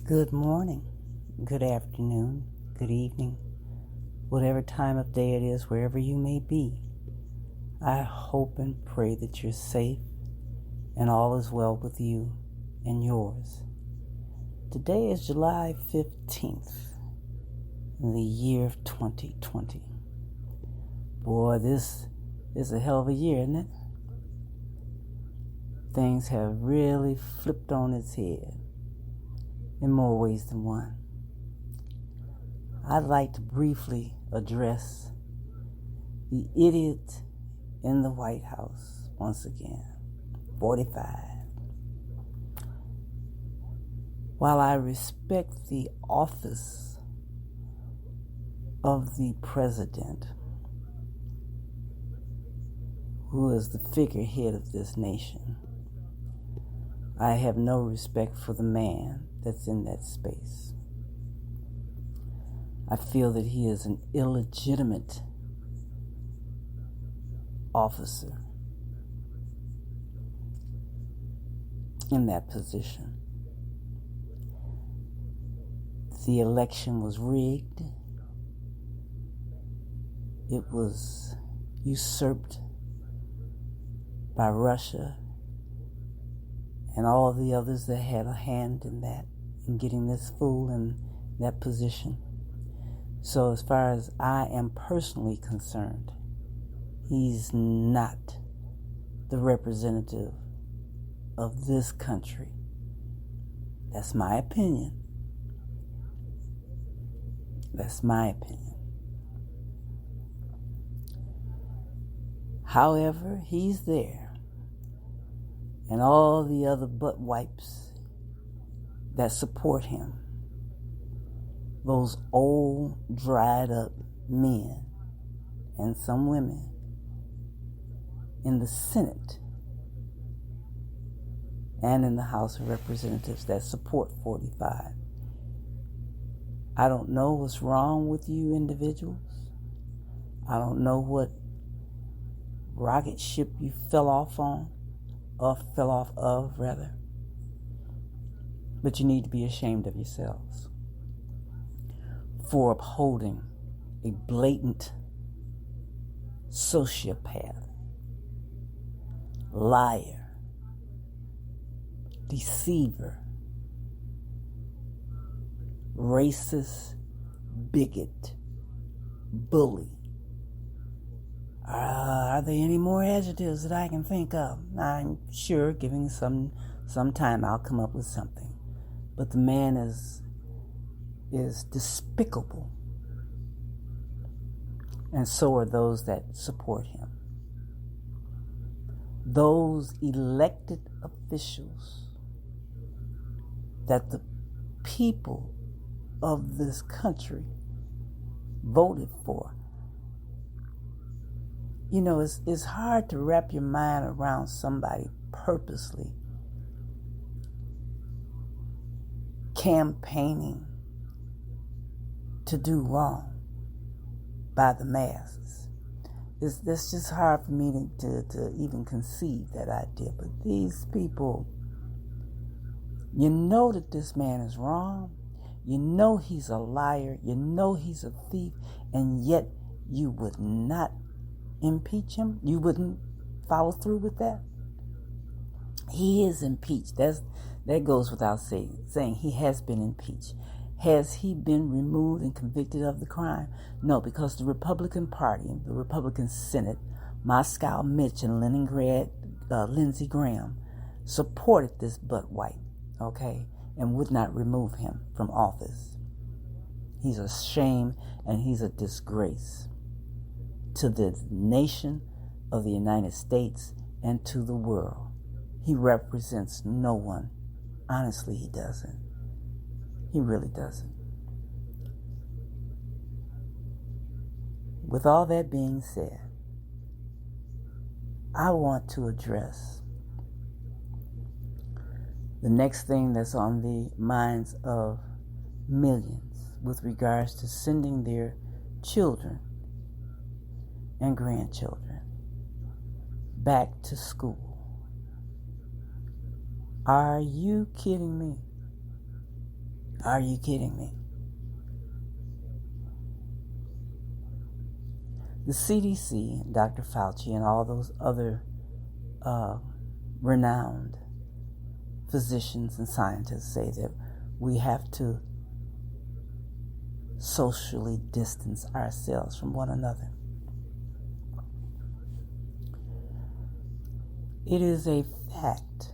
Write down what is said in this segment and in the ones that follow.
Good morning, good afternoon, good evening, whatever time of day it is, wherever you may be. I hope and pray that you're safe and all is well with you and yours. Today is July 15th, in the year of 2020. Boy, this is a hell of a year, isn't it? Things have really flipped on its head in more ways than one. I'd like to briefly address the idiot in the White House once again, 45. While I respect the office of the president, who is the figurehead of this nation, I have no respect for the man that's in that space. I feel that he is an illegitimate officer in that position. The election was rigged. It was usurped by Russia and all the others that had a hand in that, in getting this fool in that position. So as far as I am personally concerned, he's not the representative of this country. That's my opinion. That's my opinion. However, he's there. And all the other butt wipes that support him, those old, dried up men and some women in the Senate and in the House of Representatives that support 45. I don't know what's wrong with you individuals. I don't know what rocket ship you fell off of, but you need to be ashamed of yourselves for upholding a blatant sociopath, liar, deceiver, racist, bigot, bully. Are there any more adjectives that I can think of? I'm sure, giving some time, I'll come up with something. But the man is despicable. And so are those that support him. Those elected officials that the people of this country voted for. You know, it's hard to wrap your mind around somebody purposely campaigning to do wrong by the masses. It's just hard for me to even conceive that idea. But these people, you know that this man is wrong. You know he's a liar. You know he's a thief. And yet you would not impeach him? You wouldn't follow through with that? He is impeached. That goes without saying. He has been impeached. Has he been removed and convicted of the crime? No, because the Republican Party, the Republican Senate, Moscow Mitch and Lindsey Graham supported this butt white, okay, and would not remove him from office. He's a shame and he's a disgrace to the nation of the United States and to the world. He represents no one. Honestly, he doesn't. He really doesn't. With all that being said, I want to address the next thing that's on the minds of millions with regards to sending their children and grandchildren back to school. Are you kidding me? Are you kidding me? The CDC, Dr. Fauci, and all those other renowned physicians and scientists say that we have to socially distance ourselves from one another. It is a fact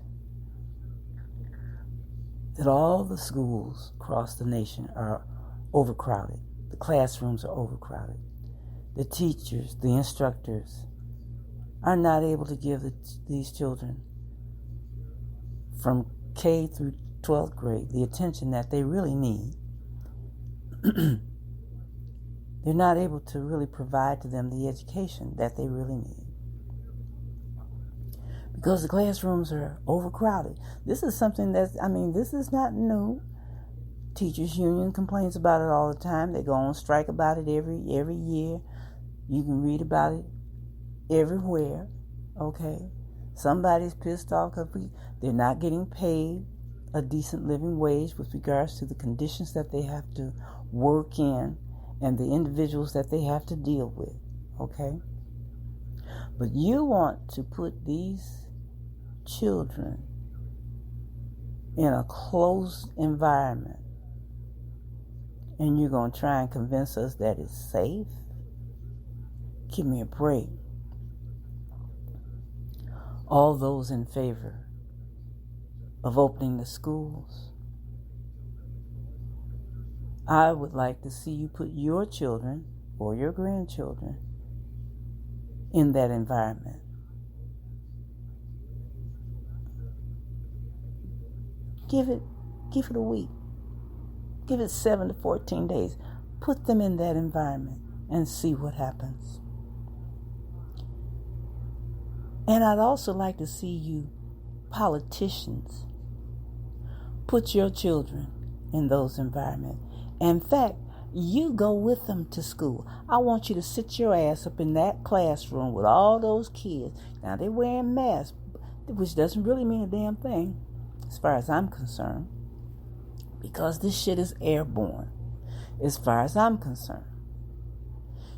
that all the schools across the nation are overcrowded. The classrooms are overcrowded. The teachers, the instructors are not able to give these children from K through 12th grade the attention that they really need. They're not able to really provide to them the education that they really need because the classrooms are overcrowded. This is something this is not new. Teachers Union complains about it all the time. They go on strike about it every year. You can read about it everywhere. Okay, somebody's pissed off because they're not getting paid a decent living wage with regards to the conditions that they have to work in and the individuals that they have to deal with. Okay, but you want to put these children in a closed environment and you're going to try and convince us that it's safe? Give me a break. All those in favor of opening the schools, I would like to see you put your children or your grandchildren in that environment. Give it a week. Give it 7 to 14 days. Put them in that environment and see what happens. And I'd also like to see you politicians put your children in those environments. In fact, you go with them to school. I want you to sit your ass up in that classroom with all those kids. Now, they're wearing masks, which doesn't really mean a damn thing as far as I'm concerned, because this shit is airborne as far as I'm concerned.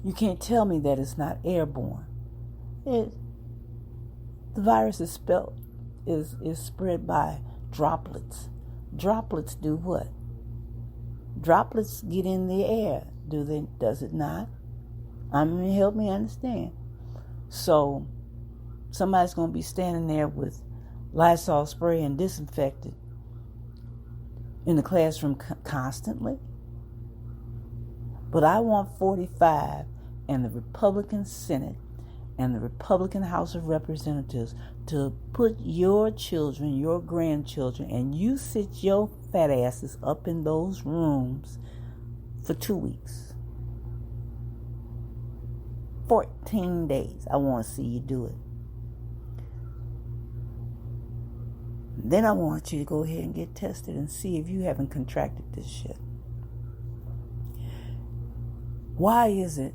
You can't tell me that it's not airborne. The virus is spread by droplets. Droplets do what? Droplets get in the air. Does it not? Help me understand. So somebody's going to be standing there with Lysol spray and disinfectant in the classroom constantly. But I want 45 and the Republican Senate and the Republican House of Representatives to put your children, your grandchildren, and you sit your fat asses up in those rooms for 2 weeks. 14 days. I want to see you do it. Then I want you to go ahead and get tested and see if you haven't contracted this shit. Why is it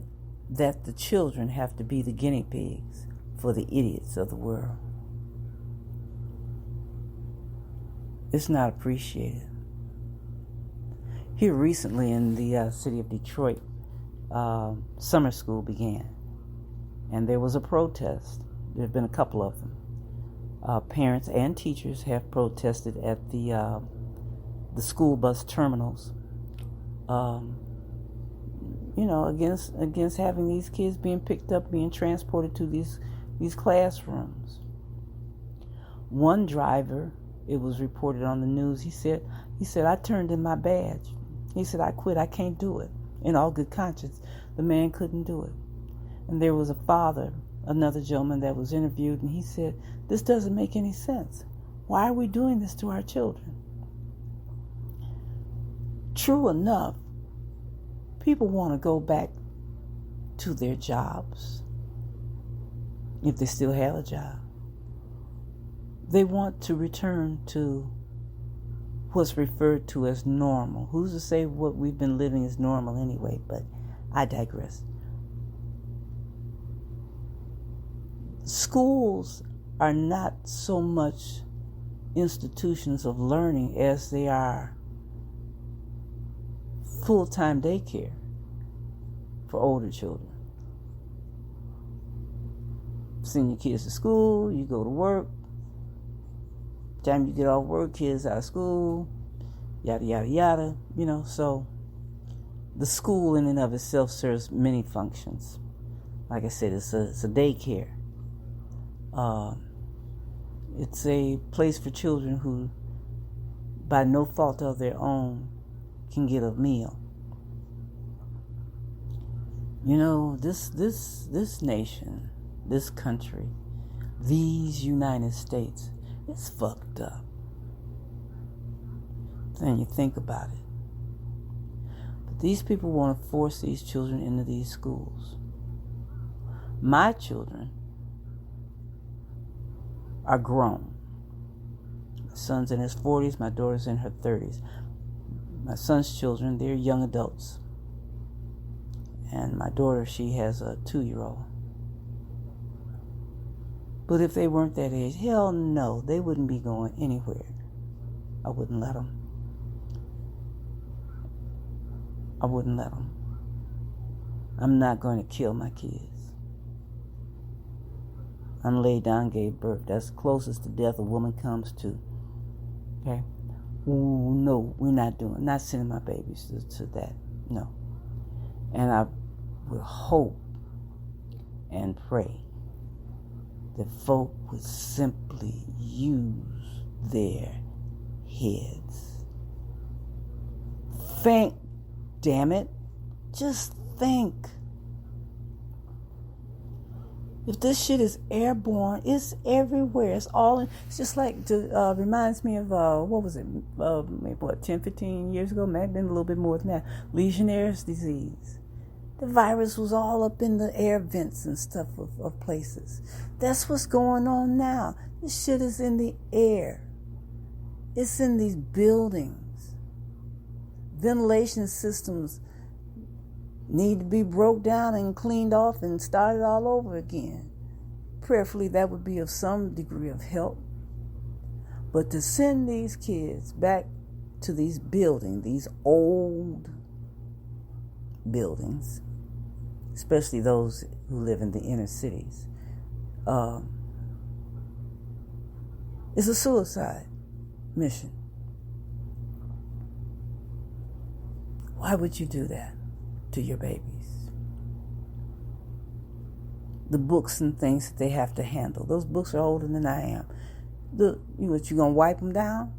that the children have to be the guinea pigs for the idiots of the world? It's not appreciated. Here recently in the city of Detroit, summer school began, and there was a protest. There have been a couple of them. Parents and teachers have protested at the school bus terminals, against having these kids being picked up, being transported to these classrooms. One driver, it was reported on the news, he said, I turned in my badge. He said, I quit, I can't do it. In all good conscience, the man couldn't do it. And there was a father, another gentleman that was interviewed, and he said, this doesn't make any sense. Why are we doing this to our children? True enough, people want to go back to their jobs, if they still have a job. They want to return to what's referred to as normal. Who's to say what we've been living is normal anyway, but I digress. Schools are not so much institutions of learning as they are full-time daycare for older children. Send your kids to school, you go to work. Time you get off work, kids out of school, yada, yada, yada. So the school in and of itself serves many functions. Like I said, it's a daycare. It's a place for children who, by no fault of their own, can get a meal. This nation, this country, these United States, it's fucked up. Then you think about it. But these people want to force these children into these schools. My children are grown. My son's in his 40s, my daughter's in her 30s. My son's children, they're young adults. And my daughter, she has a 2-year-old. But if they weren't that age, hell no, they wouldn't be going anywhere. I wouldn't let them. I'm not going to kill my kids. I'm laid down, gave birth. That's closest to death a woman comes to. Okay? Ooh, no, we're not sending my babies to that. No. And I would hope and pray that folk would simply use their heads. Think, damn it. Just think. If this shit is airborne, it's everywhere. It's just like, reminds me of, what was it, maybe 10, 15 years ago, maybe been a little bit more than that, Legionnaire's disease. The virus was all up in the air vents and stuff of places. That's what's going on now. This shit is in the air. It's in these buildings. Ventilation systems need to be broke down and cleaned off and started all over again. Prayerfully, that would be of some degree of help. But to send these kids back to these buildings, these old buildings, especially those who live in the inner cities, is a suicide mission. Why would you do that to your babies? The books and things that they have to handle. Those books are older than I am. You gonna wipe them down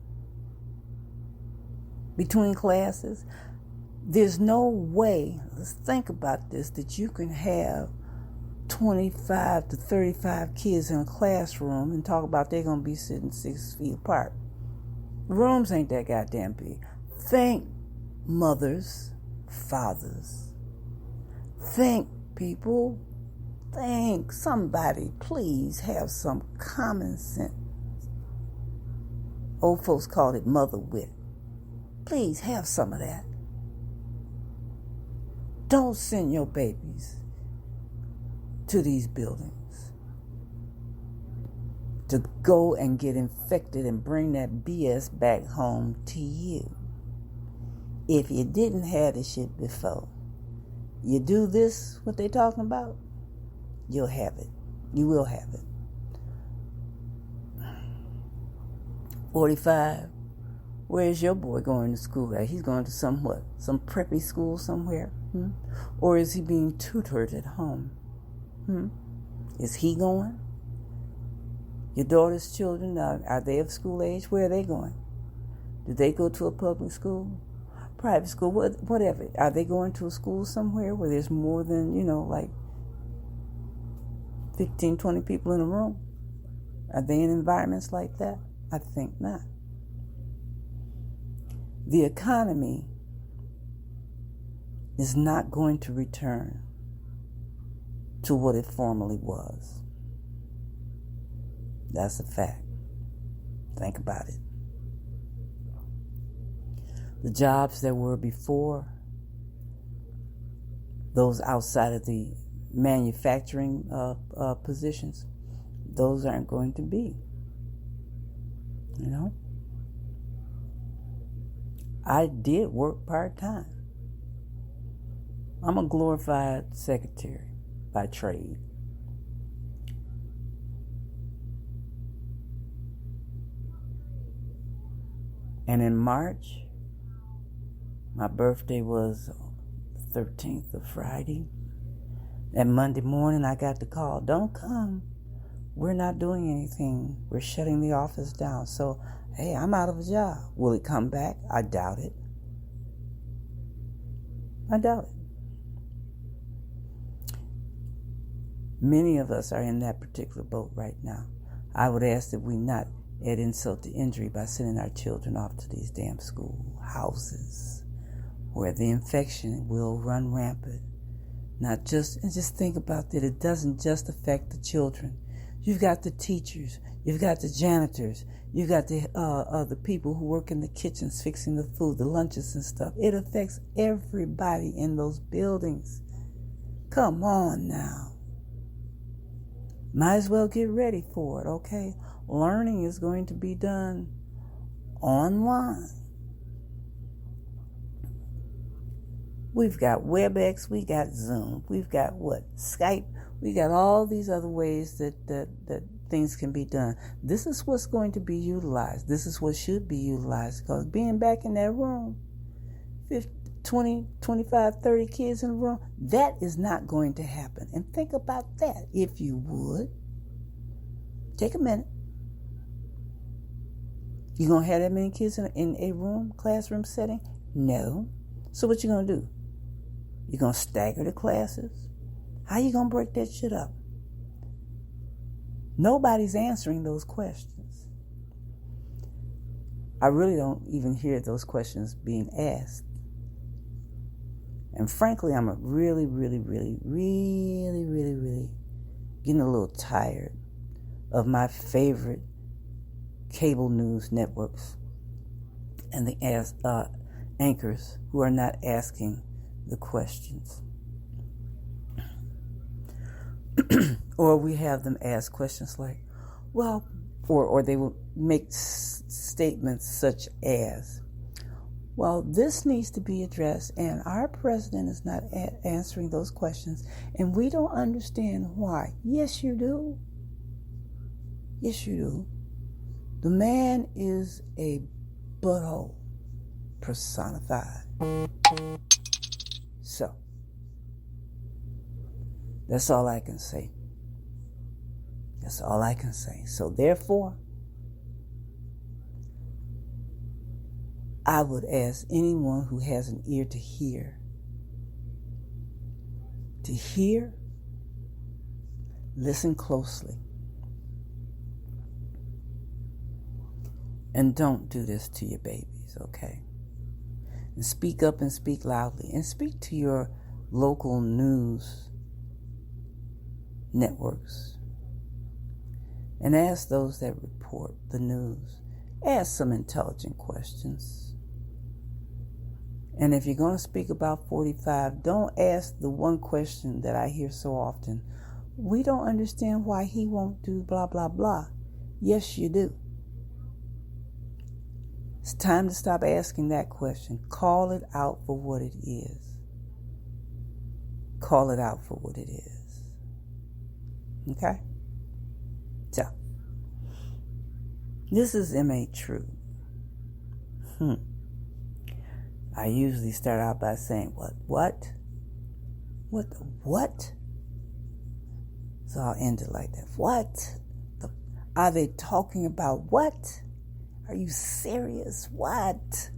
between classes? There's no way, let's think about this, that you can have 25 to 35 kids in a classroom and talk about they're gonna be sitting 6 feet apart. The rooms ain't that goddamn big. Think, mothers, fathers. Think, people. Think. Somebody, please have some common sense. Old folks called it mother wit. Please have some of that. Don't send your babies to these buildings to go and get infected and bring that BS back home to you. If you didn't have the shit before, you do this, what they talking about, you'll have it. You will have it. 45, where's your boy going to school at? He's going to some preppy school somewhere? Or is he being tutored at home? Is he going? Your daughter's children, are they of school age? Where are they going? Do they go to a public school? Private school? Whatever. Are they going to a school somewhere where there's more than, like 15, 20 people in a room? Are they in environments like that? I think not. The economy is not going to return to what it formerly was. That's a fact. Think about it. The jobs that were before, those outside of the manufacturing positions, those aren't going to be. I did work part-time. I'm a glorified secretary by trade. And in March, my birthday was the 13th of Friday. That Monday morning, I got the call, don't come. We're not doing anything. We're shutting the office down. So, hey, I'm out of a job. Will it come back? I doubt it. I doubt it. Many of us are in that particular boat right now. I would ask that we not add insult to injury by sending our children off to these damn schoolhouses where the infection will run rampant. And just think about that. It doesn't just affect the children. You've got the teachers. You've got the janitors. You've got the people who work in the kitchens fixing the food, the lunches and stuff. It affects everybody in those buildings. Come on now. Might as well get ready for it, okay? Learning is going to be done online. We've got WebEx, we got Zoom, we've got Skype, we got all these other ways that things can be done. This is what's going to be utilized. This is what should be utilized, because being back in that room, 20, 25, 30 kids in a room, that is not going to happen. And think about that, if you would. Take a minute. You going to have that many kids in a room, classroom setting? No. So what you going to do? You going to stagger the classes? How you going to break that shit up? Nobody's answering those questions. I really don't even hear those questions being asked. And frankly, I'm really getting a little tired of my favorite cable news networks and the anchors who are not asking the questions. Or we have them ask questions like, well, or they will make statements such as, well, this needs to be addressed, and our president is not answering those questions, and we don't understand why. Yes, you do. Yes, you do. The man is a butthole personified. So, that's all I can say. That's all I can say. So, therefore, I would ask anyone who has an ear to hear, listen closely, and don't do this to your babies, okay? And speak up and speak loudly, and speak to your local news networks, and ask those that report the news, ask some intelligent questions. And if you're going to speak about 45, don't ask the one question that I hear so often. We don't understand why he won't do blah, blah, blah. Yes, you do. It's time to stop asking that question. Call it out for what it is. Call it out for what it is. Okay? So, this is M.A. True. I usually start out by saying, what? So I'll end it like that. What? Are they talking about what? Are you serious? What?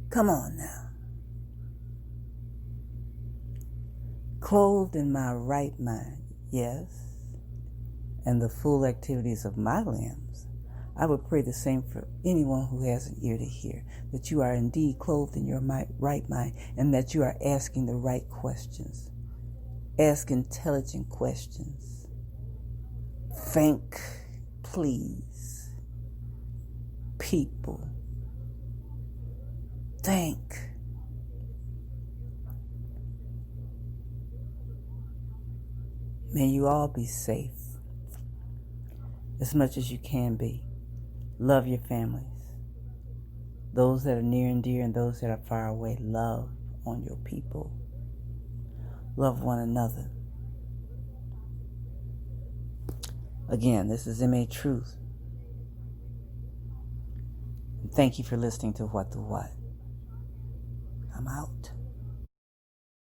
Come on now. Clothed in my right mind, yes, and the full activities of my limbs, I would pray the same for anyone who has an ear to hear, that you are indeed clothed in your right mind, and that you are asking the right questions. Ask intelligent questions. Think, please. People. Think. May you all be safe as much as you can be. Love your families. Those that are near and dear and those that are far away, love on your people. love one another. Again, this is M.A. Truth. Thank you for listening to What the What. I'm out.